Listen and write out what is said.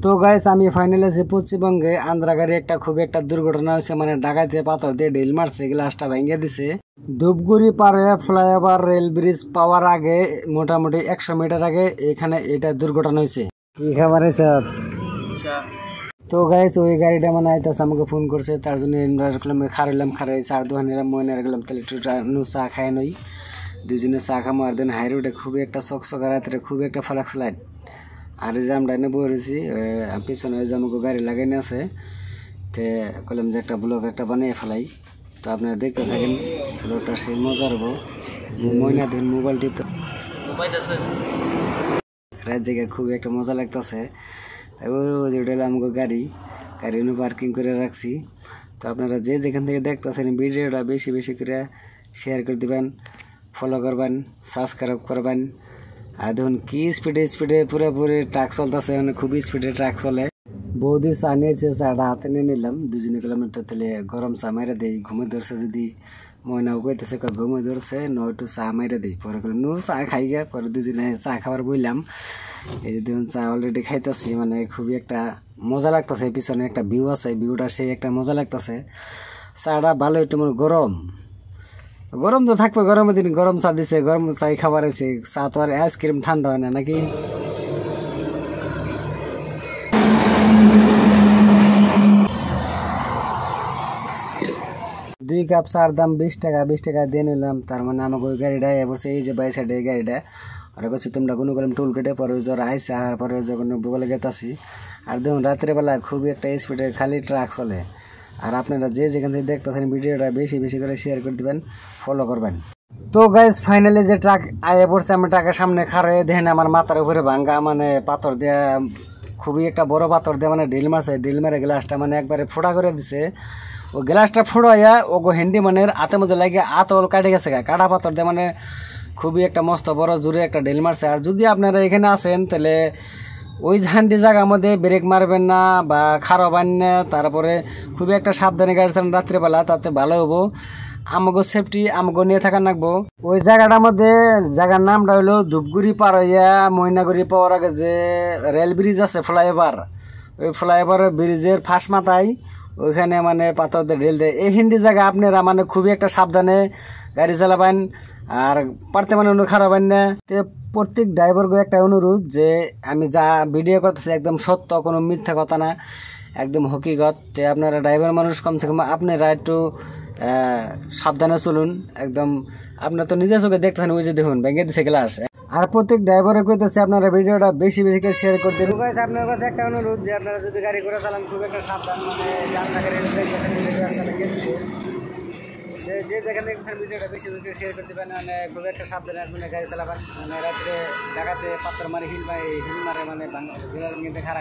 তো গাইস আমি ফাইনালি এসে পশ্চিমবঙ্গে আন্ধ্রাগাড়ি একটা খুব একটা দুর্ঘটনা হয়েছে, মানে ডাকাইতে পাথর দিয়ে ঢিল মারছে, গ্লাসটা ভেঙে দিছে। ধূপগুড়ি পারে ফ্লাইওভার রেল ব্রিজ পাওয়ার আগে মোটামুটি 100 মিটার আগে এখানে এটা দুর্ঘটনা হয়েছে। কি খাবার হয়েছে? তো গাইস ওই গাড়িটা মানে আইতাছে, আমাকে ফোন করছে, তার জন্য খারাইলাম চার দোকানে ময়নার গেলাম, তাহলে একটু চা খাই নই। দুজনে চা খামো আর দিন হাই রোডে খুবই একটা চকচকা রাত্রে খুবই একটা ফ্লাক্স লাইট। আর এই যে আমরা এনে বসেছি পিছনে ওই যে আমাকে গাড়ি লাগাইনি আছে, তো বললাম যে একটা ব্লগ একটা বানিয়ে ফেলাই। তো আপনারা দেখতে থাকেন, ব্লগটা সেই মজার হবো। ময়না দিন মোবাইল টিপতে রাত জায়গায় খুবই একটা মজা লাগতেছে। তাই ওই যে ওটা আমাকে গাড়ি পার্কিং করে রাখছি। তো আপনারা যে যেখান থেকে দেখতেছেন ভিডিওটা বেশি বেশি করে শেয়ার করে দিবেন, ফলো করবেন, সাবস্ক্রাইব করবেন। আর দেখুন কি স্পিডে পুরোপুরি ট্রাক চলতেছে, মানে খুবই স্পিডে ট্রাক চলে। বৌদি চা নিয়েছে, চাটা হাতে নিয়ে নিলাম, 2 কিলোমিটার তাহলে গরম চা মেরে দেই। ঘুমে ধরছে যদি ময়নাও কইতেছে ঘুমে ধরছে একটু চা মেরে দিই। পরে নো চা খাই গে, পরে দুজনে চা খাবার বইলাম। এই যে দেখুন চা অলরেডি খাইতেছি, মানে খুবই একটা মজা লাগতেছে। পিছনে একটা ভিউ আছে, ভিউটা সেই একটা মজা লাগতেছে। চাটা ভালো একটু মানে গরম তো থাকবে, গরমের দিন গরম চা দিছে, গরম চাই খাবার আছে। চা তো আর আইসক্রিম ঠান্ডা হয় না নাকি? দুই কাপ চার দাম 20 টাকা দিয়ে নিলাম। তার মানে আমাকে ওই গাড়িটা বলছে এই যে বাই সাইডে এই গাড়িটা, আর বলছি তোমরা কোনো গেলাম টোল কেটে। পরে জ্বর আইসে আর পরে যখন বলে গেতাছি। আর দেখুন রাত্রেবেলা খুবই একটা স্পিডে খালি ট্রাক চলে। আর আপনারা যে যেখান থেকে দেখতেছেন ভিডিওটা বেশি বেশি করে শেয়ার করে দিবেন, ফলো করবেন। তো গাইস ফাইনালি যে ট্রাক আয়ে পড়ছে, আমি ট্রাকের সামনে খাড়ে দেখেন আমার মাথার উপরে ভাঙ্গা মানে পাথর দেয়া, খুবই একটা বড় পাথর দিয়ে মানে ঢিল মারছে। ঢিল মেরে গ্লাসটা মানে একবারে ফোড়া করে দিছে। ও গ্লাসটা ফোড়াইয়া ও হ্যান্ডি মানে হাতের মধ্যে লাগিয়ে আতল কাটে গেছে, কাটা পাথর দিয়ে মানে খুবই একটা মস্ত বড় জোরে একটা ঢিল মারছে। আর যদি আপনারা এখানে আসেন তাহলে ওই ঝান্ডি জায়গার মধ্যে ব্রেক মারবেন না বা খারাপবেন না। তারপরে খুবই একটা সাবধানে গাড়ি চালান রাত্রিবেলা, তাতে ভালো হবো। আমাকে সেফটি আমাকে নিয়ে থাকা লাগবো। ওই জায়গাটার মধ্যে জায়গার নামটা হলো ধূপগুড়ি পার হইয়া ময়নাগুড়ি পাওয়ার আগে যে রেল ব্রিজ আছে ফ্লাইওভার, ওই ফ্লাইওভার ব্রিজের ফাঁস মাথায় ওইখানে মানে পাথর দিয়ে ঢেল দেয়। এই হিন্দি জায়গা আপনারা মানে খুবই একটা সাবধানে গাড়ি চালাবেন, আর পারতে মানে অন্য খারাপ হবেন না। প্রত্যেক ড্রাইভারকে একটা অনুরোধ যে আমি যা ভিডিও করতেছি একদম সত্য, কোনো মিথ্যা কথা না, একদম হকিকত। যে আপনারা ড্রাইভার মানুষ, কমসে কম আপনারা একটু সাবধানে চলুন। একদম আপনার তো নিজের চোখে দেখতেছেন, ওই যে দেখুন ভেঙে দিচ্ছে গ্লাস। আর প্রত্যেক ড্রাইভারে কইতেছে আপনারা ভিডিওটা বেশি বেশি করে শেয়ার করতে। আপনার কাছে একটা অনুরোধ যে আপনারা যদি গাড়ি করে চালান খুব একটা সাবধান, মানে যে যেখানে দেখছেন ভিডিওটা বেশি বেশি করে শেয়ার করতে পারেন, মানে খুব একটা সাবধানে গাড়ি চালাবেন। মানে রাত্রে ডাকাতে পাত্র মারে হিল মারে মানে খারাপ।